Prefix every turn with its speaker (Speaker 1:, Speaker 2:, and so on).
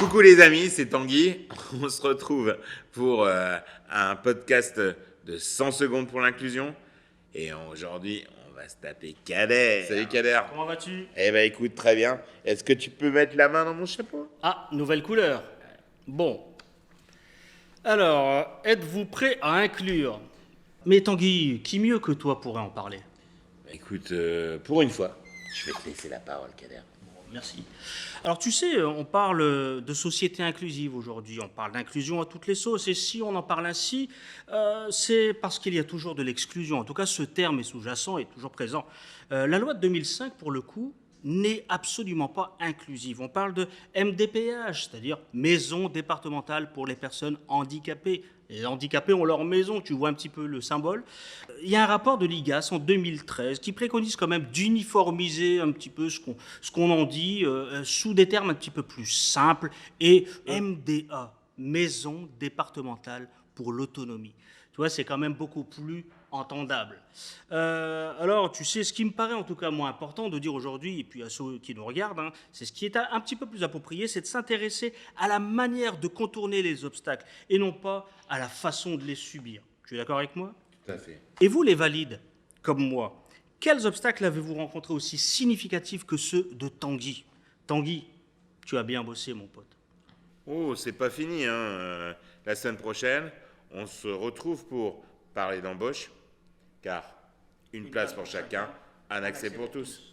Speaker 1: Coucou les amis, c'est Tanguy. On se retrouve pour un podcast de 100 secondes pour l'inclusion. Et aujourd'hui, on va se taper Kader. Salut Kader.
Speaker 2: Comment vas-tu?
Speaker 1: Eh ben écoute, très bien. Est-ce que tu peux mettre la main dans mon chapeau?
Speaker 2: Ah, nouvelle couleur. Bon. Alors, êtes-vous prêt à inclure? Mais Tanguy, qui mieux que toi pourrait en parler?
Speaker 1: Écoute, pour une fois, je vais te laisser la parole, Kader.
Speaker 2: Merci. Alors tu sais, on parle de société inclusive aujourd'hui, on parle d'inclusion à toutes les sauces, et si on en parle ainsi, c'est parce qu'il y a toujours de l'exclusion. En tout cas, ce terme est sous-jacent et toujours présent. La loi de 2005, pour le coup, n'est absolument pas inclusive. On parle de MDPH, c'est-à-dire Maison départementale pour les personnes handicapées. Les handicapés ont leur maison, tu vois un petit peu le symbole. Il y a un rapport de l'IGAS en 2013 qui préconise quand même d'uniformiser un petit peu ce qu'on en dit sous des termes un petit peu plus simples. Et MDA, Maison départementale pour l'autonomie. Tu vois, c'est quand même beaucoup plus entendable. Alors, tu sais, ce qui me paraît en tout cas moins important de dire aujourd'hui, et puis à ceux qui nous regardent, hein, c'est ce qui est un petit peu plus approprié, c'est de s'intéresser à la manière de contourner les obstacles, et non pas à la façon de les subir. Tu es d'accord avec moi?
Speaker 1: Tout à fait.
Speaker 2: Et vous, les valides, comme moi, quels obstacles avez-vous rencontrés aussi significatifs que ceux de Tanguy? Tanguy, tu as bien bossé, mon pote.
Speaker 1: Oh, c'est pas fini, hein. La semaine prochaine, on se retrouve pour parler d'embauche, car une place pour chacun, un accès pour tous.